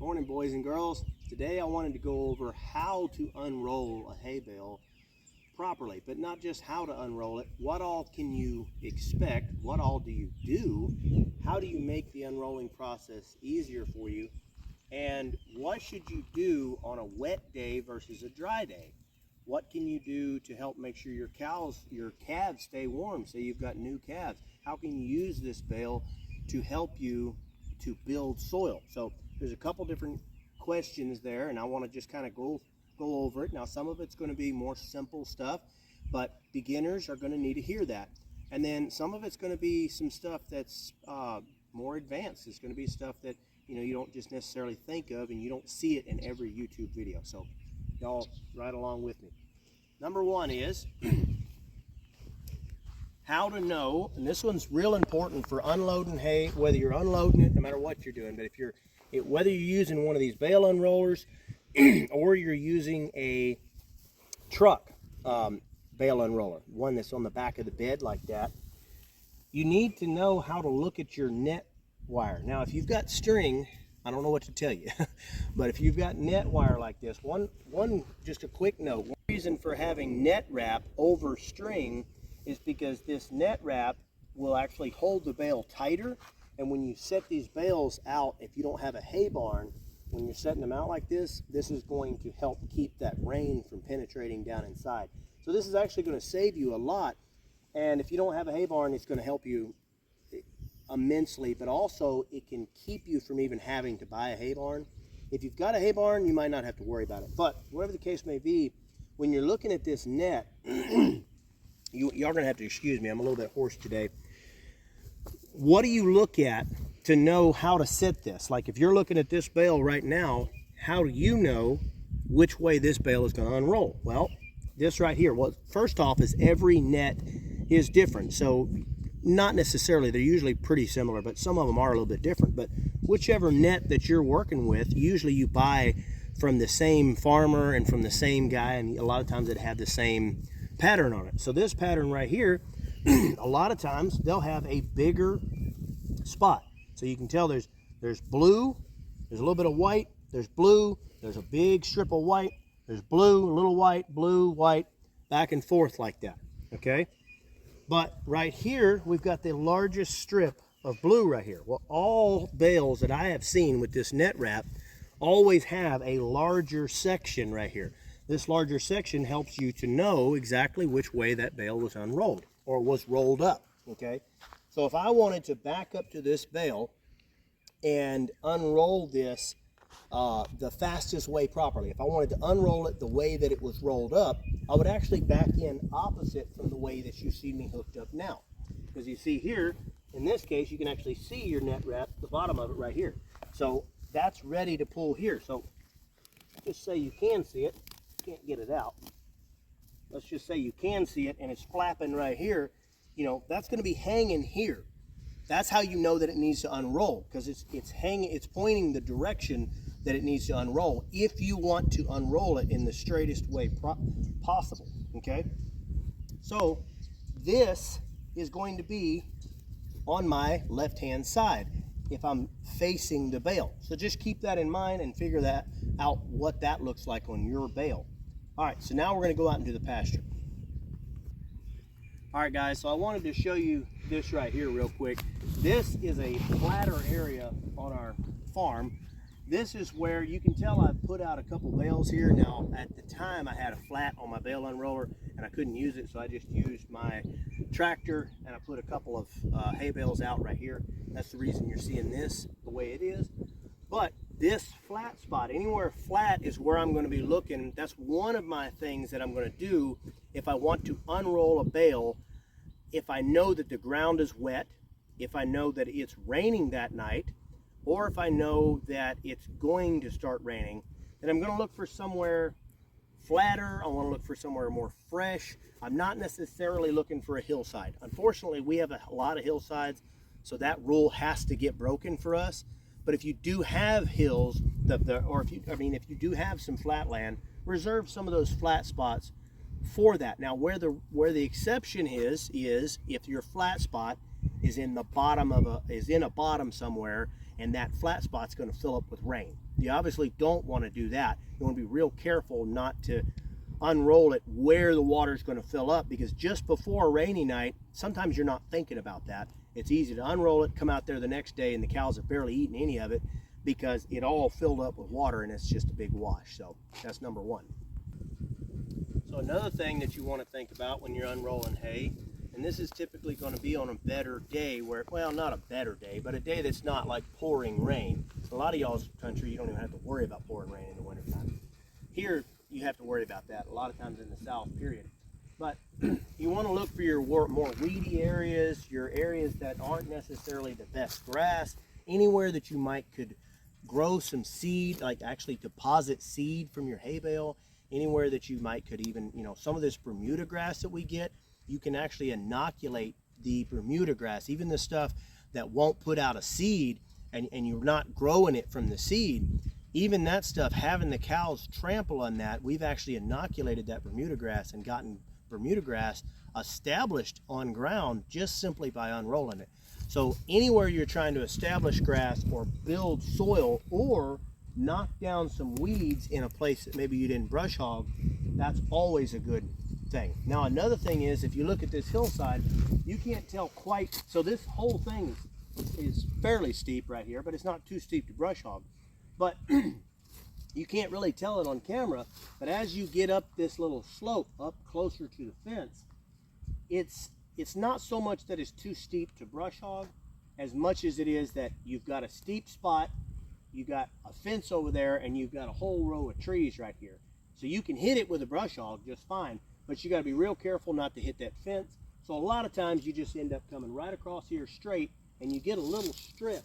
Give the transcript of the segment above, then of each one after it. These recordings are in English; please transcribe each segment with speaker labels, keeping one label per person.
Speaker 1: Morning, boys and girls. Today I wanted to go over how to unroll a hay bale properly, but not just how to unroll it. What all can you expect? What all do you do? How do you make the unrolling process easier for you? And what should you do on a wet day versus a dry day? What can you do to help make sure your calves stay warm? Say you've got new calves. How can you use this bale to help you to build soil? So there's a couple different questions there, and I want to just kind of go over it. Now, some of it's going to be more simple stuff, but beginners are going to need to hear that. And then some of it's going to be some stuff that's more advanced. It's going to be stuff that you don't just necessarily think of, and you don't see it in every YouTube video. So y'all ride along with me. Number one is how to know, and this one's real important for unloading hay, whether you're unloading it, no matter what you're doing, but whether you're using one of these bale unrollers or you're using a truck bale unroller, one that's on the back of the bed like that, you need to know how to look at your net wire. Now, if you've got string, I don't know what to tell you, but if you've got net wire like this, just a quick note, one reason for having net wrap over string is because this net wrap will actually hold the bale tighter. And when you set these bales out, if you don't have a hay barn, when you're setting them out like this, this is going to help keep that rain from penetrating down inside. So this is actually going to save you a lot. And if you don't have a hay barn, it's going to help you immensely, but also it can keep you from even having to buy a hay barn. If you've got a hay barn, you might not have to worry about it. But whatever the case may be, when you're looking at this net, y'all are going to have to excuse me, I'm a little bit hoarse today. What do you look at to know how to set this? Like if you're looking at this bale right now, how do you know which way this bale is going to unroll? Well, this right here, well, first off is every net is different. So not necessarily, they're usually pretty similar, but some of them are a little bit different. But whichever net that you're working with, usually you buy from the same farmer and from the same guy, and a lot of times it have the same pattern on it. So this pattern right here, a lot of times they'll have a bigger spot. So you can tell there's blue, there's a little bit of white, there's blue, there's a big strip of white, there's blue, a little white, blue, white, back and forth like that, okay? But right here, we've got the largest strip of blue right here. Well, all bales that I have seen with this net wrap always have a larger section right here. This larger section helps you to know exactly which way that bale was unrolled or was rolled up, okay? So if I wanted to back up to this bale and unroll this the fastest way properly, if I wanted to unroll it the way that it was rolled up, I would actually back in opposite from the way that you see me hooked up now. Because you see here, in this case, you can actually see your net wrap, the bottom of it right here. So that's ready to pull here. So just say you can see it, can't get it out. Let's just say you can see it and it's flapping right here. That's going to be hanging here. That's how you know that it needs to unroll, because it's pointing the direction that it needs to unroll if you want to unroll it in the straightest way possible, okay? So this is going to be on my left-hand side if I'm facing the bale. So just keep that in mind and figure that out, what that looks like on your bale. All right, so now we're going to go out into the pasture. All right, guys, so I wanted to show you this right here real quick. This is a flatter area on our farm. This is where you can tell I've put out a couple bales here. Now, at the time, I had a flat on my bale unroller, and I couldn't use it, so I just used my tractor, and I put a couple of hay bales out right here. That's the reason you're seeing this the way it is. But this flat spot, anywhere flat, is where I'm going to be looking. That's one of my things that I'm going to do if I want to unroll a bale. If I know that the ground is wet, if I know that it's raining that night, or if I know that it's going to start raining, then I'm going to look for somewhere flatter. I want to look for somewhere more fresh. I'm not necessarily looking for a hillside. Unfortunately, we have a lot of hillsides, so that rule has to get broken for us. But if you do have hills, if you do have some flat land, reserve some of those flat spots for that. Now, where the exception is if your flat spot is in the bottom of a bottom somewhere, and that flat spot's going to fill up with rain. You obviously don't want to do that. You want to be real careful not to unroll it where the water is going to fill up, because just before a rainy night, sometimes you're not thinking about that. It's easy to unroll it, come out there the next day, and the cows have barely eaten any of it because it all filled up with water and it's just a big wash. So that's number one. So another thing that you want to think about when you're unrolling hay, and this is typically going to be on a better day where, well, not a better day, but a day that's not like pouring rain. A lot of y'all's country, you don't even have to worry about pouring rain in the wintertime. Here, you have to worry about that a lot of times in the south, period. But you want to look for your more weedy areas, your areas that aren't necessarily the best grass, anywhere that you could grow some seed, like actually deposit seed from your hay bale, anywhere that you could even, some of this Bermuda grass that we get, you can actually inoculate the Bermuda grass, even the stuff that won't put out a seed, and you're not growing it from the seed. Even that stuff, having the cows trample on that, we've actually inoculated that Bermuda grass and gotten Bermuda grass established on ground just simply by unrolling it. So anywhere you're trying to establish grass or build soil or knock down some weeds in a place that maybe you didn't brush hog, that's always a good thing. Now another thing is, if you look at this hillside, you can't tell quite, so this whole thing is fairly steep right here, but it's not too steep to brush hog. But you can't really tell it on camera, but as you get up this little slope up closer to the fence, it's not so much that it's too steep to brush hog as much as it is that you've got a steep spot, you got a fence over there, and you've got a whole row of trees right here. So you can hit it with a brush hog just fine, but you got to be real careful not to hit that fence. So a lot of times you just end up coming right across here straight, and you get a little strip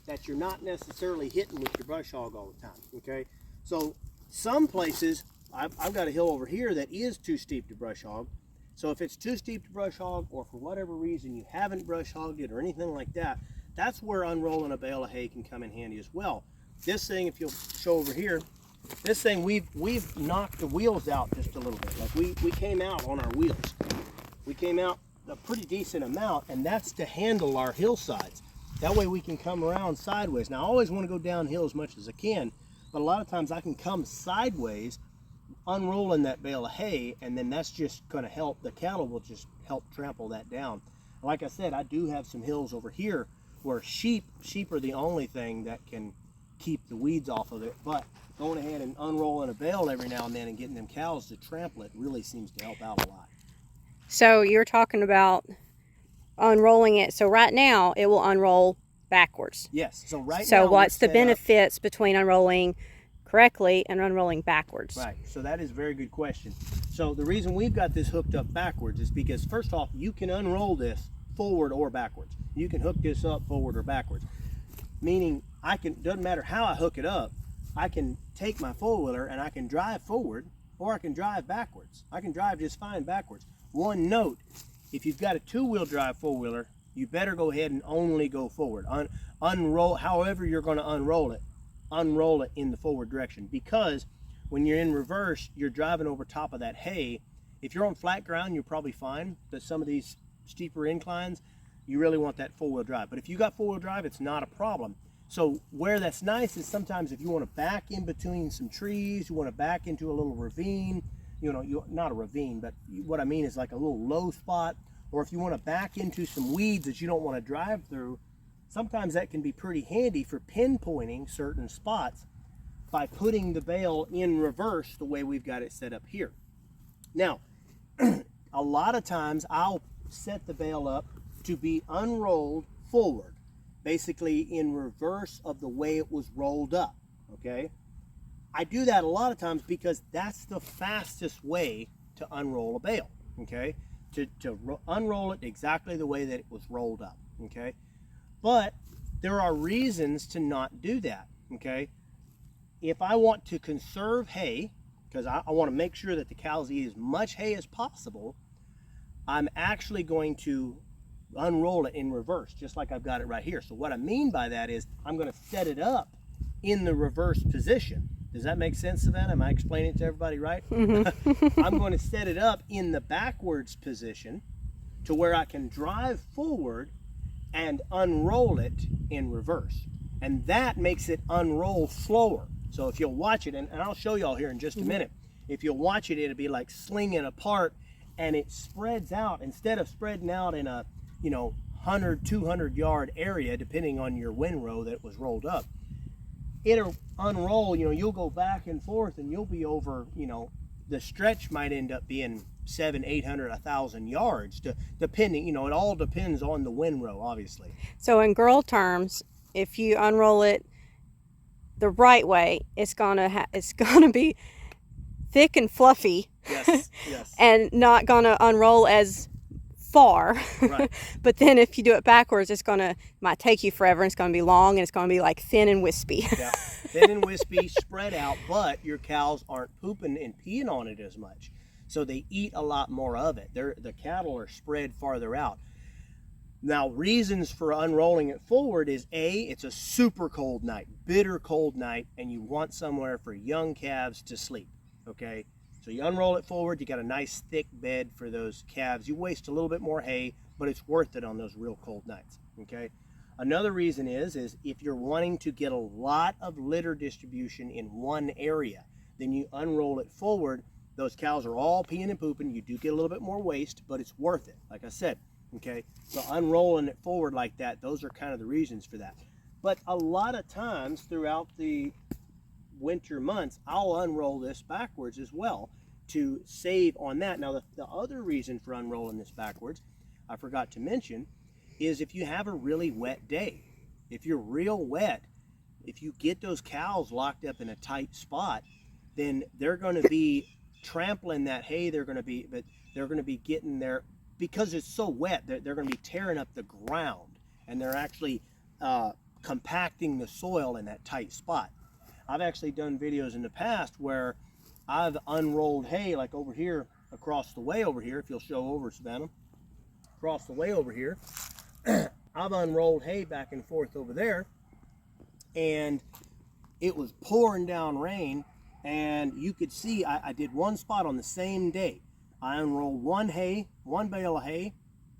Speaker 1: that you're not necessarily hitting with your brush hog all the time, okay? So some places, I've got a hill over here that is too steep to brush hog. So if it's too steep to brush hog, or for whatever reason you haven't brush hogged it or anything like that, that's where unrolling a bale of hay can come in handy as well. This thing, if you'll show over here, this thing, we've knocked the wheels out just a little bit. Like we came out on our wheels. We came out a pretty decent amount, and that's to handle our hillsides. That way we can come around sideways. Now I always want to go downhill as much as I can, but a lot of times I can come sideways unrolling that bale of hay, and then that's just going to help. The cattle will just help trample that down. Like I said, I do have some hills over here where sheep are the only thing that can keep the weeds off of it, but going ahead and unrolling a bale every now and then and getting them cows to trample it really seems to help out a lot.
Speaker 2: So you're talking about unrolling it, so right now it will unroll backwards.
Speaker 1: Yes, so right now.
Speaker 2: So what's the benefits between unrolling correctly and unrolling backwards?
Speaker 1: Right, so that is a very good question. So the reason we've got this hooked up backwards is because, first off, you can unroll this forward or backwards. You can hook this up forward or backwards, meaning doesn't matter how I hook it up, I can take my four-wheeler and I can drive forward, or I can drive backwards. I can drive just fine backwards. One note, if you've got a two-wheel drive four-wheeler, you better go ahead and only go forward. Unroll, however you're going to unroll it in the forward direction, because when you're in reverse, you're driving over top of that hay. If you're on flat ground, you're probably fine, but some of these steeper inclines, you really want that four-wheel drive. But if you got four-wheel drive, it's not a problem. So where that's nice is sometimes if you want to back in between some trees, you want to back into a little ravine, not a ravine, but what I mean is like a little low spot, or if you want to back into some weeds that you don't want to drive through, sometimes that can be pretty handy for pinpointing certain spots by putting the bale in reverse the way we've got it set up here. Now, a lot of times I'll set the bale up to be unrolled forward, basically in reverse of the way it was rolled up, okay? I do that a lot of times because that's the fastest way to unroll a bale, okay? To unroll it exactly the way that it was rolled up, okay? But there are reasons to not do that, okay? If I want to conserve hay, because I want to make sure that the cows eat as much hay as possible, I'm actually going to unroll it in reverse, just like I've got it right here. So what I mean by that is I'm going to set it up in the reverse position. Does that make sense, Savannah? Am I explaining it to everybody right?
Speaker 2: Mm-hmm.
Speaker 1: I'm going to set it up in the backwards position to where I can drive forward and unroll it in reverse. And that makes it unroll slower. So if you'll watch it, and I'll show y'all here in just a minute, if you'll watch it, it'll be like slinging apart, and it spreads out. Instead of spreading out in a, 100, 200 yard area, depending on your windrow that was rolled up, it'll unroll. You'll go back and forth, and you'll be over, the stretch might end up being 700, 800, 1,000 yards, depending, it all depends on the windrow, obviously.
Speaker 2: So in girl terms, if you unroll it the right way, it's gonna be thick and fluffy.
Speaker 1: Yes, yes.
Speaker 2: And not gonna unroll as far.
Speaker 1: Right.
Speaker 2: But then if you do it backwards, might take you forever, and it's gonna be long, and it's gonna be like thin and wispy.
Speaker 1: Yeah, thin and wispy, spread out, but your cows aren't pooping and peeing on it as much, so they eat a lot more of it. The cattle are spread farther out. Now, reasons for unrolling it forward is it's a super cold night, bitter cold night, and you want somewhere for young calves to sleep, okay? So you unroll it forward, you got a nice thick bed for those calves. You waste a little bit more hay, but it's worth it on those real cold nights, okay? Another reason is if you're wanting to get a lot of litter distribution in one area, then you unroll it forward. Those cows are all peeing and pooping. You do get a little bit more waste, but it's worth it, like I said. Okay, so unrolling it forward like that, those are kind of the reasons for that. But a lot of times throughout the winter months, I'll unroll this backwards as well to save on that. Now, the other reason for unrolling this backwards, I forgot to mention, is if you have a really wet day. If you're real wet, if you get those cows locked up in a tight spot, then they're going to be trampling that hay. They're going to be getting there. Because it's so wet, they're going to be tearing up the ground, and they're actually compacting the soil in that tight spot. I've actually done videos in the past where I've unrolled hay, like over here, across the way over here, if you'll show over, Savannah, across the way over here. I've unrolled hay back and forth over there, and it was pouring down rain, and you could see I did one spot on the same day. I unrolled one bale of hay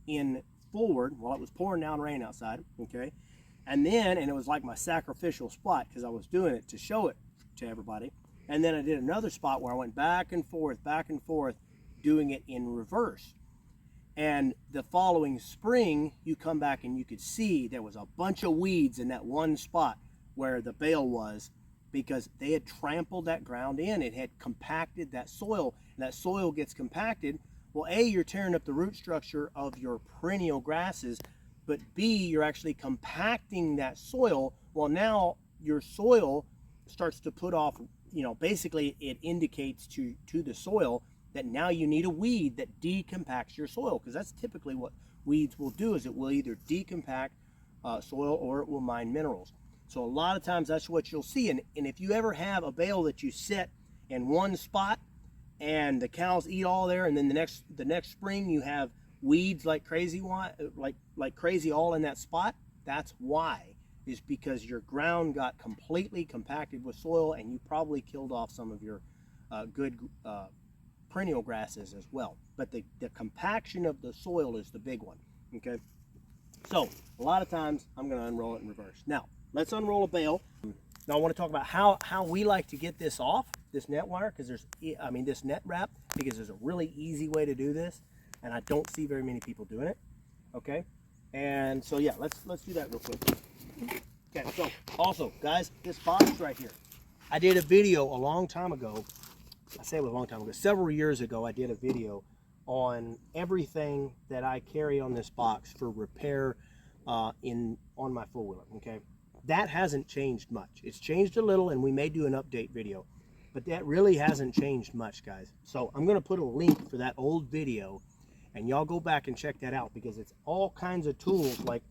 Speaker 1: in forward while it was pouring down rain outside, okay? And it was like my sacrificial spot because I was doing it to show it to everybody. And then I did another spot where I went back and forth, doing it in reverse. And the following spring, you come back and you could see there was a bunch of weeds in that one spot where the bale was, because they had trampled that ground in. It had compacted that soil, and that soil gets compacted. Well, A, you're tearing up the root structure of your perennial grasses, but B, you're actually compacting that soil. Well, now your soil starts to put off, basically it indicates to the soil that now you need a weed that decompacts your soil, because that's typically what weeds will do, is it will either decompact soil or it will mine minerals. So a lot of times that's what you'll see. And if you ever have a bale that you set in one spot and the cows eat all there, and then the next spring you have weeds like crazy all in that spot, that's why. Is because your ground got completely compacted with soil, and you probably killed off some of your good perennial grasses as well. But the compaction of the soil is the big one, okay? So a lot of times I'm going to unroll it in reverse. Now, let's unroll a bale. Now I want to talk about how we like to get this off, this net wire, because this net wrap, because there's a really easy way to do this, and I don't see very many people doing it. Okay, and so yeah, let's do that real quick. Okay, so also guys, this box right here, I did a video a long time ago. I say it was a long time ago, several years ago. I did a video on everything that I carry on this box for repair on my four-wheeler. Okay. That hasn't changed much. It's changed a little, and we may do an update video, but that really hasn't changed much, guys. So I'm going to put a link for that old video, and y'all go back and check that out, because it's all kinds of tools like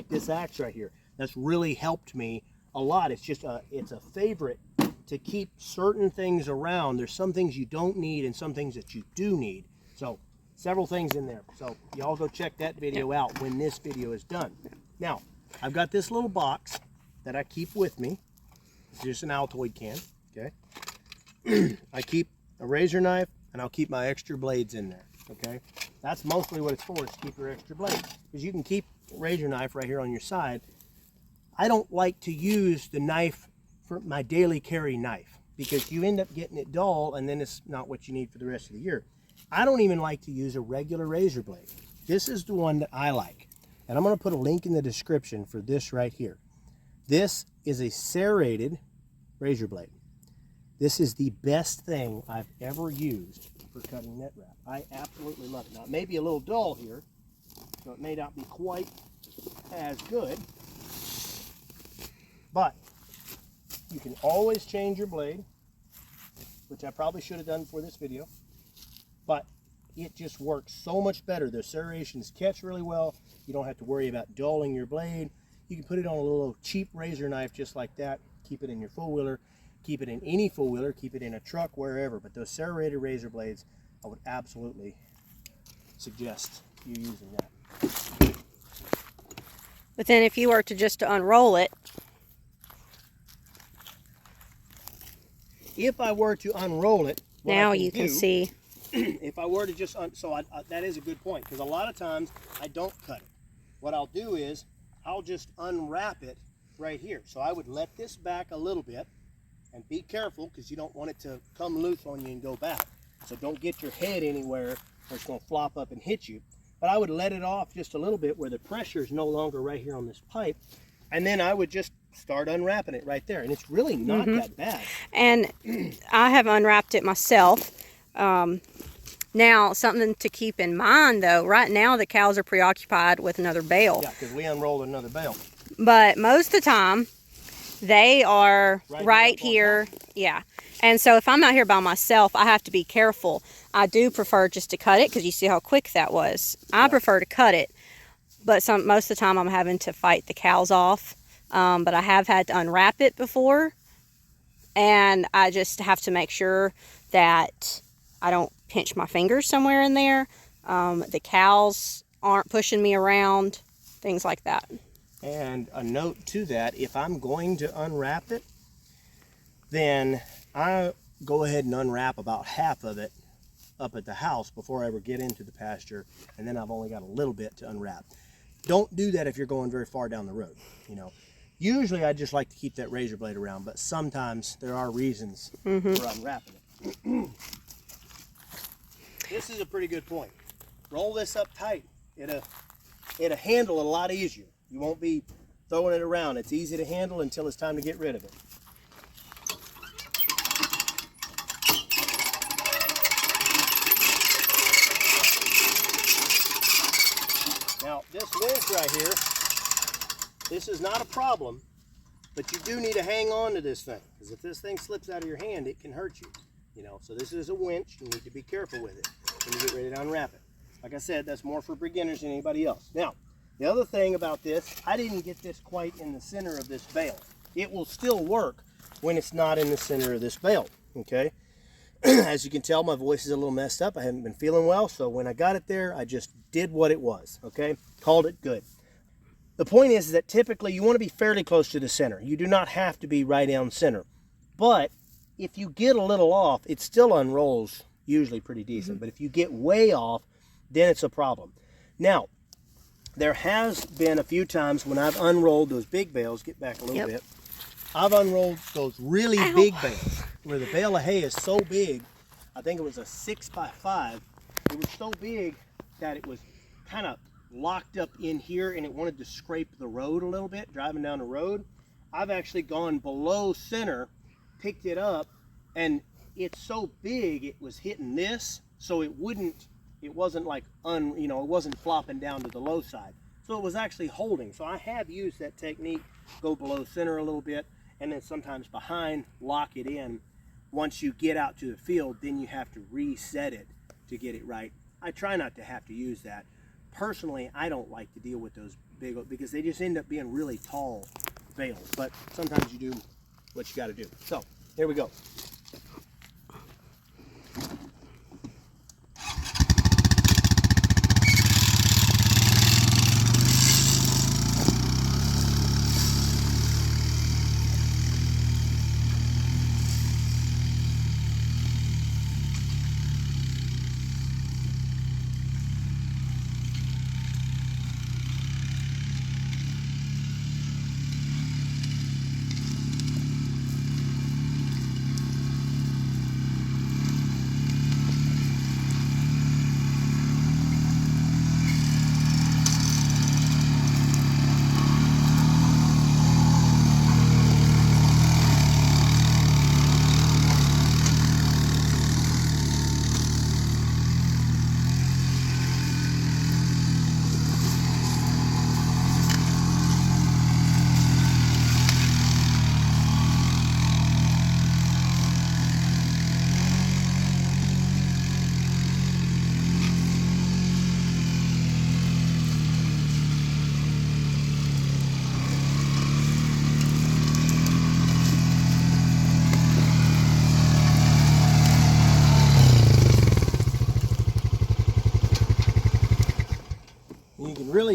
Speaker 1: this axe right here. That's really helped me a lot. It's just it's a favorite to keep certain things around. There's some things you don't need and some things that you do need. So several things in there. So y'all go check that video out when this video is done. Now, I've got this little box that I keep with me. It's just an Altoid can, okay? I keep a razor knife, and I'll keep my extra blades in there, okay? That's mostly what it's for, is to keep your extra blades. Because you can keep a razor knife right here on your side. I don't like to use the knife for my daily carry knife because you end up getting it dull and then it's not what you need for the rest of the year. I don't even like to use a regular razor blade. This is the one that I like. And I'm going to put a link in the description for this right here. This is a serrated razor blade. This is the best thing I've ever used for cutting net wrap. I absolutely love it. Now, it may be a little dull here, so it may not be quite as good, but you can always change your blade, which I probably should have done for this video, but it just works so much better. The serrations catch really well. You don't have to worry about dulling your blade. You can put it on a little cheap razor knife just like that. Keep it in your four-wheeler. Keep it in any four-wheeler. Keep it in a truck, wherever. But those serrated razor blades, I would absolutely suggest you using that.
Speaker 2: But then if you were to just to unroll it.
Speaker 1: If I were to unroll it,
Speaker 2: now you can see.
Speaker 1: If I were to just, that is a good point, because a lot of times I don't cut it. What I'll do is I'll just unwrap it right here. So I would let this back a little bit and be careful because you don't want it to come loose on you and go back. So don't get your head anywhere or it's going to flop up and hit you. But I would let it off just a little bit where the pressure is no longer right here on this pipe. And then I would just start unwrapping it right there. And it's really not that bad.
Speaker 2: And I have unwrapped it myself. Now, something to keep in mind, though, right now the cows are preoccupied with another bale.
Speaker 1: Yeah, because we unrolled another bale.
Speaker 2: But most of the time, they are right here. Yeah. And so if I'm out here by myself, I have to be careful. I do prefer just to cut it because you see how quick that was. I prefer to cut it. But most of the time, I'm having to fight the cows off. But I have had to unwrap it before. And I just have to make sure that I don't pinch my fingers somewhere in there. The cows aren't pushing me around, things like that.
Speaker 1: And a note to that, if I'm going to unwrap it, then I go ahead and unwrap about half of it up at the house before I ever get into the pasture, and then I've only got a little bit to unwrap. Don't do that if you're going very far down the road. You know, usually I just like to keep that razor blade around, but sometimes there are reasons for unwrapping it. This is a pretty good point. Roll this up tight. It'll handle it a lot easier. You won't be throwing it around. It's easy to handle until it's time to get rid of it. Now, this winch right here, this is not a problem, but you do need to hang on to this thing, because if this thing slips out of your hand, it can hurt you. You know, so this is a winch. You need to be careful with it when you get ready to unwrap it. Like I said, that's more for beginners than anybody else. Now, the other thing about this, I didn't get this quite in the center of this bale. It will still work when it's not in the center of this bale, okay? As you can tell, my voice is a little messed up. I haven't been feeling well, so when I got it there, I just did what it was, okay? Called it good. The point is that typically you want to be fairly close to the center. You do not have to be right down center. But if you get a little off, it still unrolls usually pretty decent. But if you get way off, then it's a problem. Now, there has been a few times when I've unrolled those big bales, get back a little bit, I've unrolled those really big bales where the bale of hay is so big, I think it was a 6x5, it was so big that it was kind of locked up in here and it wanted to scrape the road a little bit, driving down the road. I've actually gone below center, picked it up, and it's so big it was hitting this, so it wasn't like it wasn't flopping down to the low side. So it was actually holding. So I have used that technique, go below center a little bit, and then sometimes behind, lock it in. Once you get out to the field, then you have to reset it to get it right. I try not to have to use that. Personally, I don't like to deal with those big, because they just end up being really tall bales. But sometimes you do what you got to do. So here we go.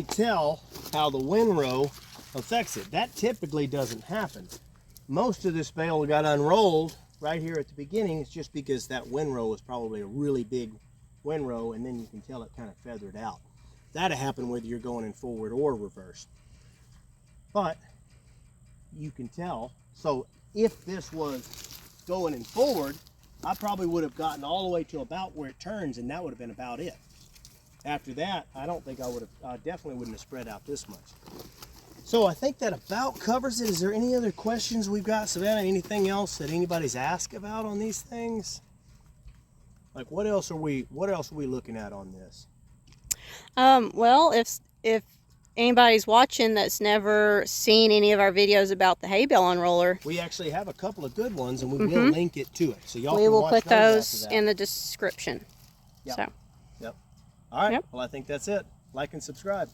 Speaker 1: really tell how the windrow affects it. That typically doesn't happen. Most of this bale got unrolled right here at the beginning. It's just because that windrow was probably a really big windrow, and then you can tell it kind of feathered out. That'll happen whether you're going in forward or reverse. But you can tell. So if this was going in forward, I probably would have gotten all the way to about where it turns, and that would have been about it. After that, I don't think I would have, I definitely wouldn't have spread out this much. So I think that about covers it. Is there any other questions we've got, Savannah? Anything else that anybody's asked about on these things? Like what else are we looking at on this?
Speaker 2: Well, if anybody's watching that's never seen any of our videos about the hay bale unroller,
Speaker 1: We actually have a couple of good ones, and we will link it to it. So y'all
Speaker 2: we
Speaker 1: can
Speaker 2: will
Speaker 1: watch
Speaker 2: put those
Speaker 1: after that.
Speaker 2: in the description.
Speaker 1: Yep.
Speaker 2: So.
Speaker 1: Yep. All right.
Speaker 2: Yep.
Speaker 1: Well, I think that's it. Like and subscribe.